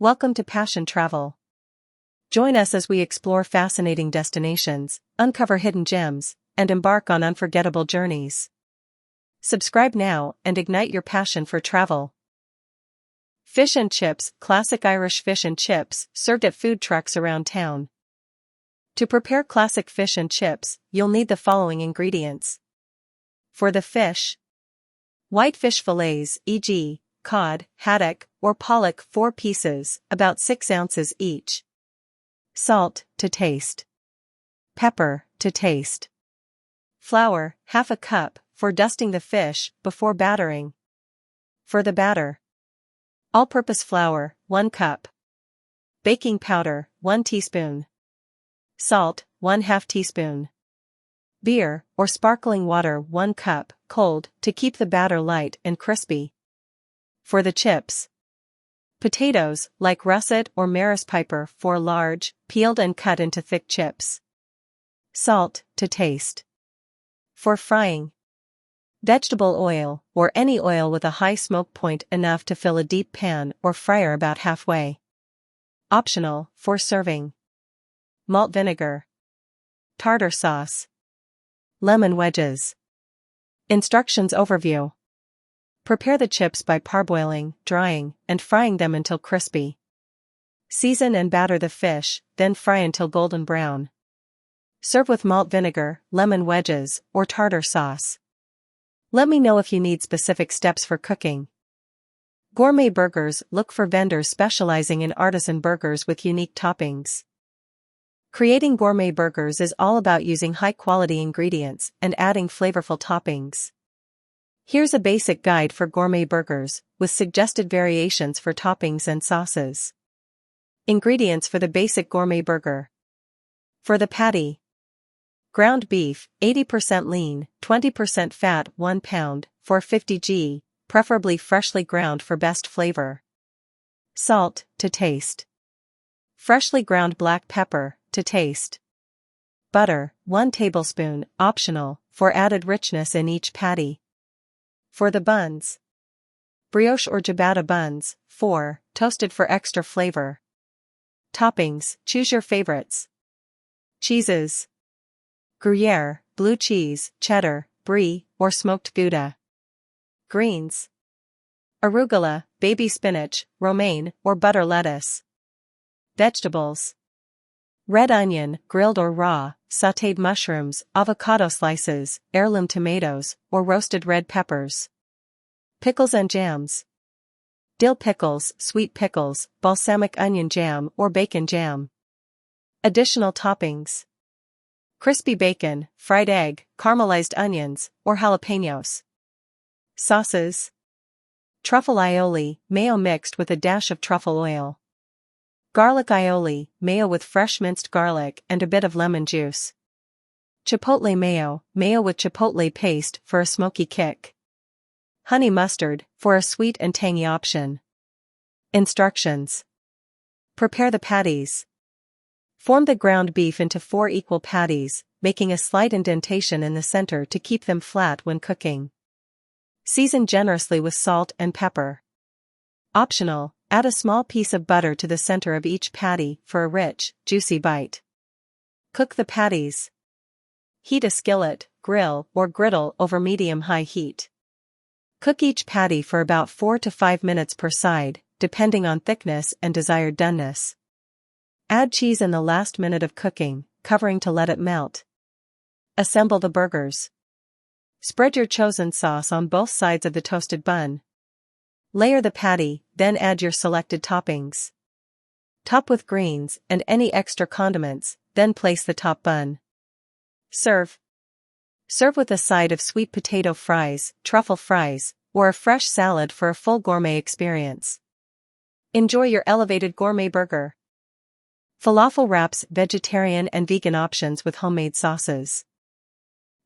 Welcome to Passion Travel. Join us as we explore fascinating destinations, uncover hidden gems, and embark on unforgettable journeys. Subscribe now and ignite your passion for travel. Fish and chips, classic Irish fish and chips, served at food trucks around town. To prepare classic fish and chips, you'll need the following ingredients. For the fish: white fish fillets, e.g., cod, haddock, or pollock, 4 pieces, about 6 ounces each. Salt, to taste. Pepper, to taste. Flour, ½ a cup, for dusting the fish before battering. For the batter: all-purpose flour, 1 cup. Baking powder, 1 teaspoon. Salt, 1/2 teaspoon. Beer, or sparkling water, 1 cup, cold, to keep the batter light and crispy. For the chips: potatoes, like russet or Maris Piper, 4 large, peeled and cut into thick chips. Salt, to taste. For frying: vegetable oil, or any oil with a high smoke point enough to fill a deep pan or fryer about halfway. Optional. For serving: malt vinegar, tartar sauce, lemon wedges. Instructions overview: prepare the chips by parboiling, drying, and frying them until crispy. Season and batter the fish, then fry until golden brown. Serve with malt vinegar, lemon wedges, or tartar sauce. Let me know if you need specific steps for cooking. Gourmet Burgers: look for vendors specializing in artisan burgers with unique toppings. Creating gourmet burgers is all about using high-quality ingredients and adding flavorful toppings. Here's a basic guide for gourmet burgers, with suggested variations for toppings and sauces. Ingredients for the basic gourmet burger. For the patty: ground beef, 80% lean, 20% fat, 1 pound, 450 g, preferably freshly ground for best flavor. Salt, to taste. Freshly ground black pepper, to taste. Butter, 1 tablespoon, optional, for added richness in each patty. For the buns: brioche or ciabatta buns, 4, toasted for extra flavor. Toppings: choose your favorites. Cheeses: Gruyere, blue cheese, cheddar, brie, or smoked Gouda. Greens: arugula, baby spinach, romaine, or butter lettuce. Vegetables: red onion, grilled or raw, sautéed mushrooms, avocado slices, heirloom tomatoes, or roasted red peppers. Pickles and jams: dill pickles, sweet pickles, balsamic onion jam, or bacon jam. Additional toppings: crispy bacon, fried egg, caramelized onions, or jalapenos. Sauces: truffle aioli, mayo mixed with a dash of truffle oil. Garlic aioli, mayo with fresh minced garlic and a bit of lemon juice. Chipotle mayo, mayo with chipotle paste for a smoky kick. Honey mustard, for a sweet and tangy option. Instructions: prepare the patties. Form the ground beef into 4 equal patties, making a slight indentation in the center to keep them flat when cooking. Season generously with salt and pepper. Optional: add a small piece of butter to the center of each patty for a rich, juicy bite. Cook the patties. Heat a skillet, grill, or griddle over medium-high heat. Cook each patty for about 4 to 5 minutes per side, depending on thickness and desired doneness. Add cheese in the last minute of cooking, covering to let it melt. Assemble the burgers. Spread your chosen sauce on both sides of the toasted bun. Layer the patty, then add your selected toppings. Top with greens and any extra condiments, then place the top bun. Serve. Serve with a side of sweet potato fries, truffle fries, or a fresh salad for a full gourmet experience. Enjoy your elevated gourmet burger. Falafel Wraps: vegetarian and vegan options with homemade sauces.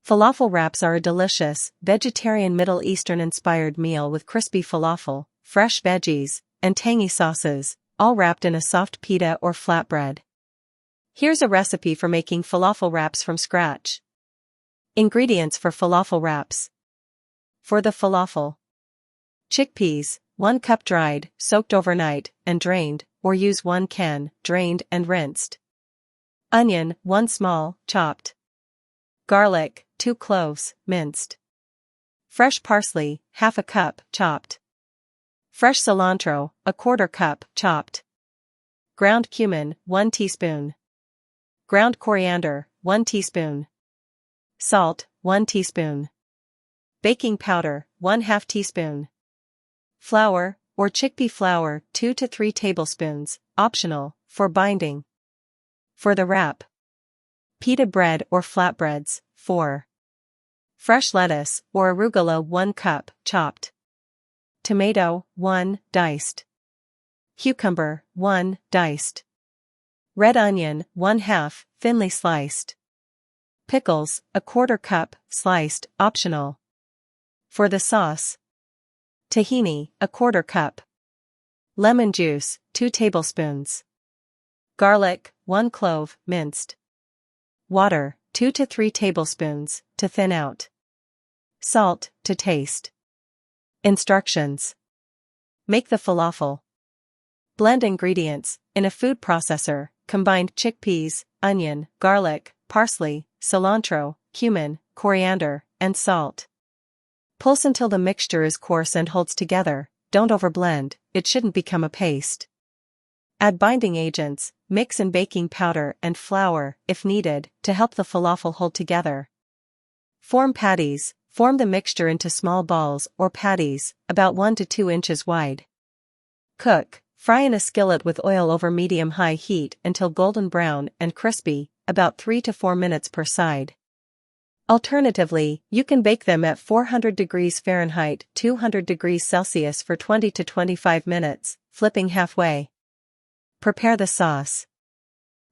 Falafel wraps are a delicious, vegetarian Middle Eastern-inspired meal with crispy falafel, fresh veggies, and tangy sauces, all wrapped in a soft pita or flatbread. Here's a recipe for making falafel wraps from scratch. Ingredients for falafel wraps. For the falafel: chickpeas, 1 cup dried, soaked overnight, and drained, or use 1 can, drained and rinsed. Onion, 1 small, chopped. Garlic, 2 cloves, minced. Fresh parsley, half a cup, chopped. Fresh cilantro, 1/4 cup, chopped. Ground cumin, 1 teaspoon. Ground coriander, 1 teaspoon. Salt, 1 teaspoon. Baking powder, 1/2 teaspoon. Flour, or chickpea flour, 2 to 3 tablespoons, optional, for binding. For the wrap: pita bread or flatbreads, 4. Fresh lettuce, or arugula, 1 cup, chopped. Tomato, 1, diced. Cucumber, 1, diced. Red onion, 1/2, thinly sliced. Pickles, 1/4 cup, sliced, optional. For the sauce: tahini, 1/4 cup. Lemon juice, 2 tablespoons. Garlic, 1 clove, minced. Water, 2 to 3 tablespoons, to thin out. Salt, to taste. Instructions: make the falafel. Blend ingredients. In a food processor, combined chickpeas, onion, garlic, parsley, cilantro, cumin, coriander, and salt. Pulse until the mixture is coarse and holds together. Don't overblend, it shouldn't become a paste. Add binding agents, mix in baking powder and flour, if needed, to help the falafel hold together. Form patties. Form the mixture into small balls or patties, about 1 to 2 inches wide. Cook. Fry in a skillet with oil over medium-high heat until golden brown and crispy, about 3 to 4 minutes per side. Alternatively, you can bake them at 400 degrees Fahrenheit, 200 degrees Celsius for 20 to 25 minutes, flipping halfway. Prepare the sauce.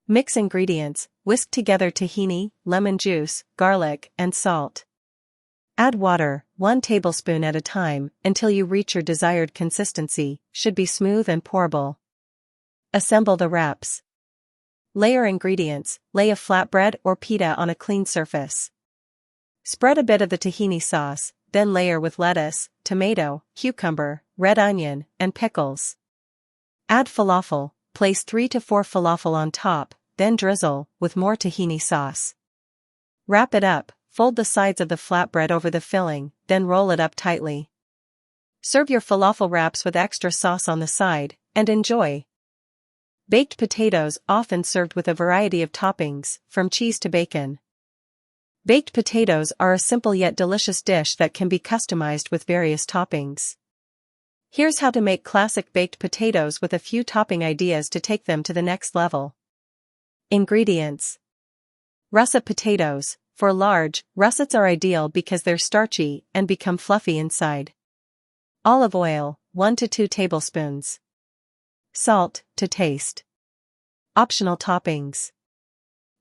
Mix ingredients. Whisk together tahini, lemon juice, garlic, and salt. Add water, 1 tablespoon at a time, until you reach your desired consistency, should be smooth and pourable. Assemble the wraps. Layer ingredients. Lay a flatbread or pita on a clean surface. Spread a bit of the tahini sauce, then layer with lettuce, tomato, cucumber, red onion, and pickles. Add falafel. Place 3 to 4 falafel on top, then drizzle with more tahini sauce. Wrap it up. Fold the sides of the flatbread over the filling, then roll it up tightly. Serve your falafel wraps with extra sauce on the side, and enjoy. Baked potatoes, often served with a variety of toppings, from cheese to bacon. Baked potatoes are a simple yet delicious dish that can be customized with various toppings. Here's how to make classic baked potatoes with a few topping ideas to take them to the next level. Ingredients: russet potatoes. For large, russets are ideal because they're starchy and become fluffy inside. Olive oil, 1 to 2 tablespoons. Salt, to taste. Optional toppings: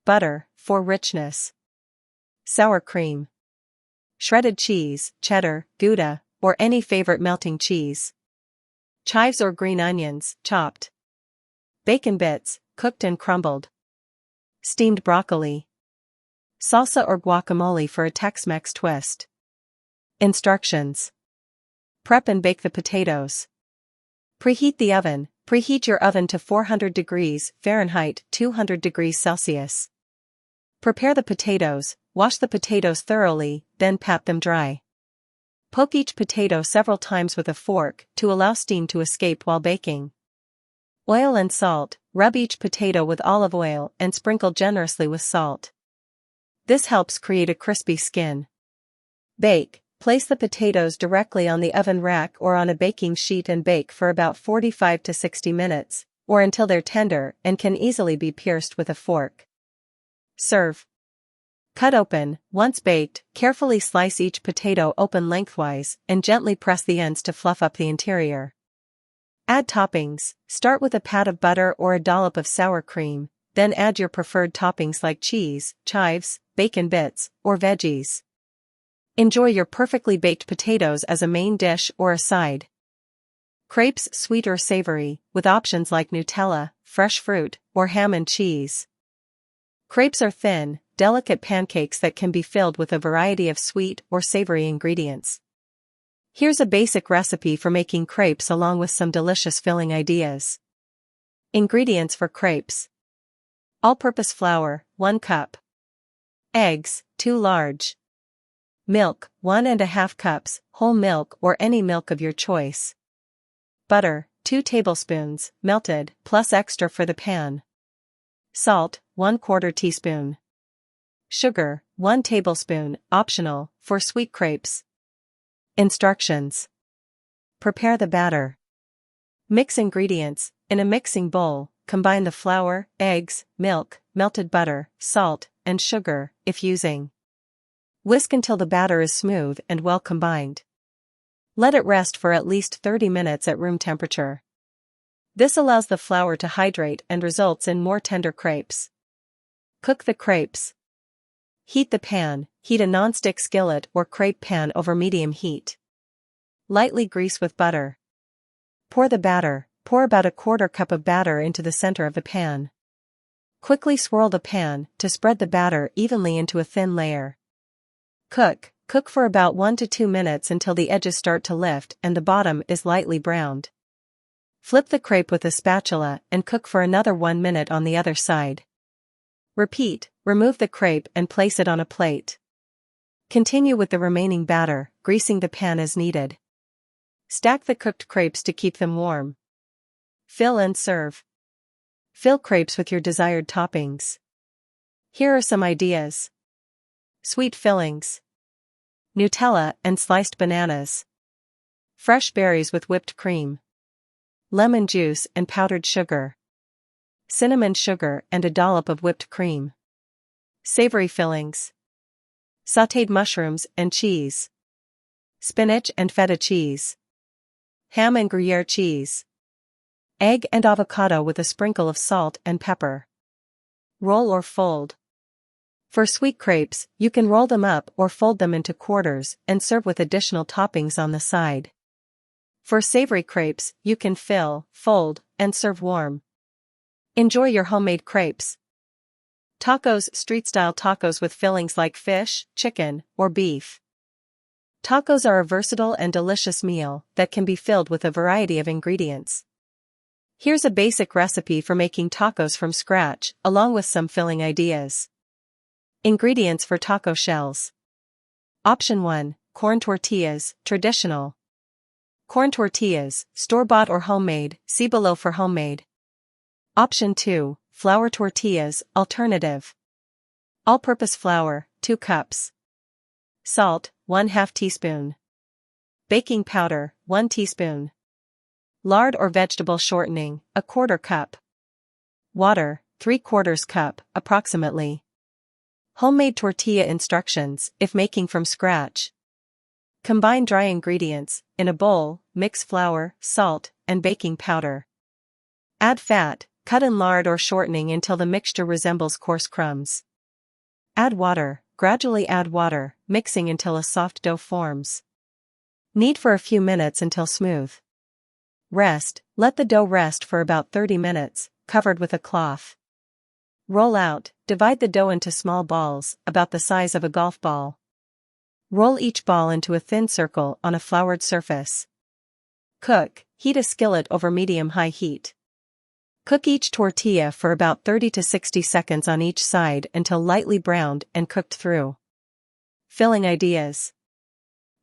butter, for richness. Sour cream. Shredded cheese, cheddar, Gouda, or any favorite melting cheese. Chives or green onions, chopped. Bacon bits, cooked and crumbled. Steamed broccoli. Salsa or guacamole for a Tex-Mex twist. Instructions: prep and bake the potatoes. Preheat the oven. Preheat your oven to 400 degrees Fahrenheit, 200 degrees Celsius. Prepare the potatoes. Wash the potatoes thoroughly, then pat them dry. Poke each potato several times with a fork to allow steam to escape while baking. Oil and salt. Rub each potato with olive oil and sprinkle generously with salt. This helps create a crispy skin. Bake. Place the potatoes directly on the oven rack or on a baking sheet and bake for about 45 to 60 minutes, or until they're tender and can easily be pierced with a fork. Serve. Cut open. Once baked, carefully slice each potato open lengthwise and gently press the ends to fluff up the interior. Add toppings. Start with a pat of butter or a dollop of sour cream, then add your preferred toppings like cheese, chives, bacon bits, or veggies. Enjoy your perfectly baked potatoes as a main dish or a side. Crepes, sweet or savory, with options like Nutella, fresh fruit, or ham and cheese. Crepes are thin, delicate pancakes that can be filled with a variety of sweet or savory ingredients. Here's a basic recipe for making crepes along with some delicious filling ideas. Ingredients for crepes. All-purpose flour, 1 cup. Eggs, 2 large. Milk, 1½ cups, whole milk or any milk of your choice. Butter, 2 tablespoons, melted, plus extra for the pan. Salt, 1/4 teaspoon. Sugar, 1 tablespoon, optional, for sweet crepes. Instructions. Prepare the batter. Mix ingredients. In a mixing bowl, combine the flour, eggs, milk, melted butter, salt, and sugar, if using. Whisk until the batter is smooth and well combined. Let it rest for at least 30 minutes at room temperature. This allows the flour to hydrate and results in more tender crepes. Cook the crepes. Heat the pan. Heat a non-stick skillet or crepe pan over medium heat. Lightly grease with butter. Pour the batter. Pour about 1/4 cup of batter into the center of the pan. Quickly swirl the pan to spread the batter evenly into a thin layer. Cook. Cook for about 1 to 2 minutes until the edges start to lift and the bottom is lightly browned. Flip the crepe with a spatula and cook for another 1 minute on the other side. Repeat. Remove the crepe and place it on a plate. Continue with the remaining batter, greasing the pan as needed. Stack the cooked crepes to keep them warm. Fill and serve. Fill crepes with your desired toppings. Here are some ideas. Sweet fillings. Nutella and sliced bananas. Fresh berries with whipped cream. Lemon juice and powdered sugar. Cinnamon sugar and a dollop of whipped cream. Savory fillings. Sautéed mushrooms and cheese. Spinach and feta cheese. Ham and Gruyere cheese. Egg and avocado with a sprinkle of salt and pepper. Roll or fold. For sweet crepes, you can roll them up or fold them into quarters and serve with additional toppings on the side. For savory crepes, you can fill, fold, and serve warm. Enjoy your homemade crepes. Tacos. Street-style tacos with fillings like fish, chicken, or beef. Tacos are a versatile and delicious meal that can be filled with a variety of ingredients. Here's a basic recipe for making tacos from scratch, along with some filling ideas. Ingredients for taco shells. Option 1. Corn tortillas, traditional. Corn tortillas, store-bought or homemade, see below for homemade. Option 2. Flour tortillas, alternative. All-purpose flour, 2 cups. Salt, 1/2 teaspoon. Baking powder, 1 teaspoon. Lard or vegetable shortening, 1/4 cup. Water, 3/4 cup, approximately. Homemade tortilla instructions, if making from scratch. Combine dry ingredients. In a bowl, mix flour, salt, and baking powder. Add fat, cut in lard or shortening until the mixture resembles coarse crumbs. Add water, gradually add water, mixing until a soft dough forms. Knead for a few minutes until smooth. Rest. Let the dough rest for about 30 minutes, covered with a cloth. Roll out. Divide the dough into small balls, about the size of a golf ball. Roll each ball into a thin circle on a floured surface. Cook. Heat a skillet over medium-high heat. Cook each tortilla for about 30 to 60 seconds on each side until lightly browned and cooked through. Filling ideas.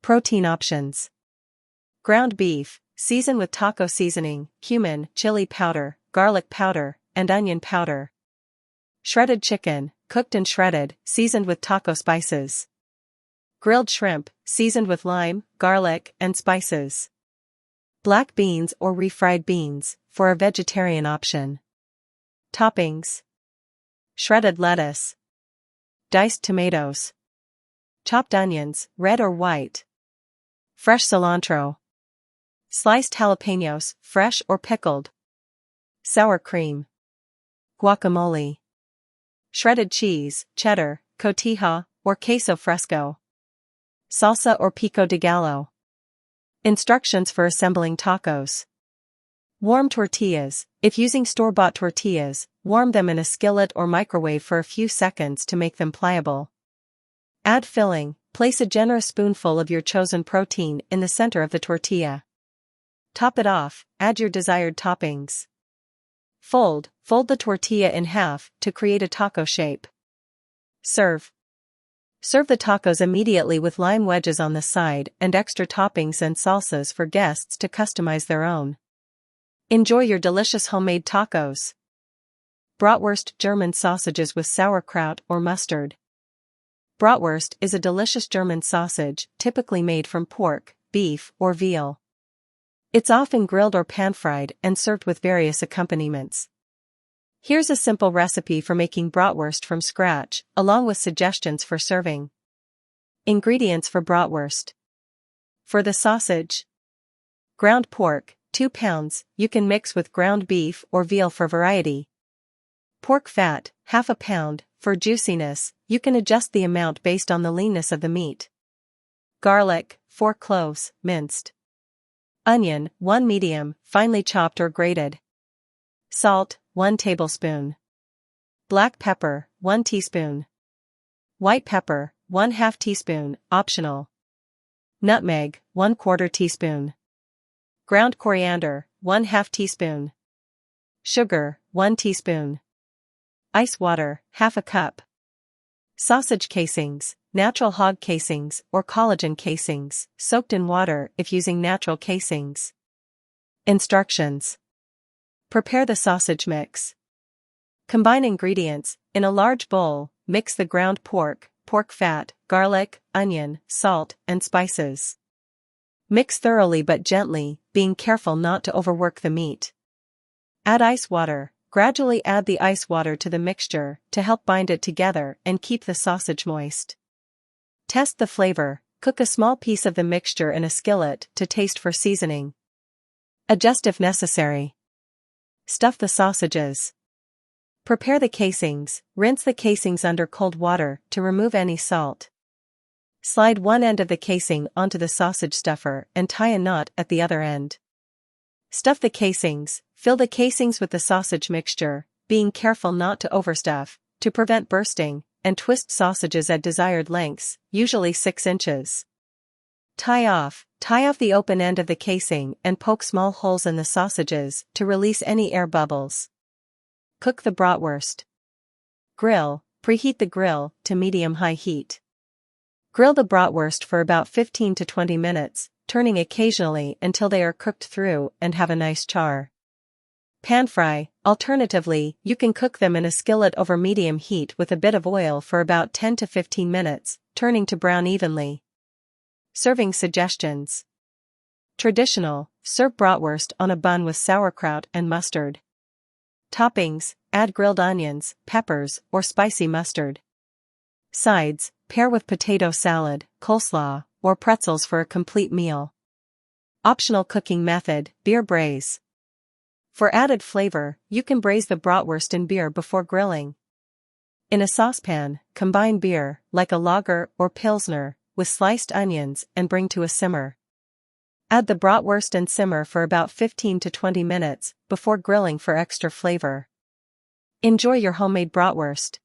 Protein options. Ground beef. Season with taco seasoning, cumin, chili powder, garlic powder, and onion powder. Shredded chicken, cooked and shredded, seasoned with taco spices. Grilled shrimp, seasoned with lime, garlic, and spices. Black beans or refried beans, for a vegetarian option. Toppings. Shredded lettuce. Diced tomatoes. Chopped onions, red or white. Fresh cilantro. Sliced jalapenos, fresh or pickled. Sour cream. Guacamole. Shredded cheese, cheddar, cotija, or queso fresco. Salsa or pico de gallo. Instructions for assembling tacos. Warm tortillas. If using store-bought tortillas, warm them in a skillet or microwave for a few seconds to make them pliable. Add filling. Place a generous spoonful of your chosen protein in the center of the tortilla. Top it off, add your desired toppings. Fold the tortilla in half to create a taco shape. Serve. Serve the tacos immediately with lime wedges on the side and extra toppings and salsas for guests to customize their own. Enjoy your delicious homemade tacos. Bratwurst German sausages with sauerkraut or mustard. Bratwurst is a delicious German sausage typically made from pork, beef, or veal. It's often grilled or pan-fried and served with various accompaniments. Here's a simple recipe for making bratwurst from scratch, along with suggestions for serving. Ingredients for bratwurst. For the sausage: ground pork, 2 pounds, you can mix with ground beef or veal for variety. Pork fat, ½ pound, for juiciness, you can adjust the amount based on the leanness of the meat. Garlic, 4 cloves, minced. Onion, 1 medium, finely chopped or grated. Salt, 1 tablespoon. Black pepper, 1 teaspoon. White pepper, 1/2 teaspoon, optional. Nutmeg, 1/4 teaspoon. Ground coriander, 1/2 teaspoon. Sugar, 1 teaspoon. Ice water, ½ cup. Sausage casings, natural hog casings or collagen casings, soaked in water if using natural casings. Instructions. Prepare the sausage mix. Combine ingredients. In a large bowl, mix the ground pork, pork fat, garlic, onion, salt, and spices. Mix thoroughly but gently, being careful not to overwork the meat. Add ice water. Gradually add the ice water to the mixture to help bind it together and keep the sausage moist. Test the flavor. Cook a small piece of the mixture in a skillet to taste for seasoning. Adjust if necessary. Stuff the sausages. Prepare the casings. Rinse the casings under cold water to remove any salt. Slide one end of the casing onto the sausage stuffer and tie a knot at the other end. Stuff the casings. Fill the casings with the sausage mixture, being careful not to overstuff, to prevent bursting, and twist sausages at desired lengths, usually 6 inches. Tie off the open end of the casing and poke small holes in the sausages to release any air bubbles. Cook the bratwurst. Grill. Preheat the grill to medium-high heat. Grill the bratwurst for about 15 to 20 minutes, turning occasionally until they are cooked through and have a nice char. Pan fry. Alternatively, you can cook them in a skillet over medium heat with a bit of oil for about 10 to 15 minutes, turning to brown evenly. Serving suggestions. Traditional. Serve bratwurst on a bun with sauerkraut and mustard. Toppings. Add grilled onions, peppers, or spicy mustard. Sides. Pair with potato salad, coleslaw, or pretzels for a complete meal. Optional cooking method: beer braise. For added flavor, you can braise the bratwurst in beer before grilling. In a saucepan, combine beer, like a lager or pilsner, with sliced onions and bring to a simmer. Add the bratwurst and simmer for about 15 to 20 minutes before grilling for extra flavor. Enjoy your homemade bratwurst.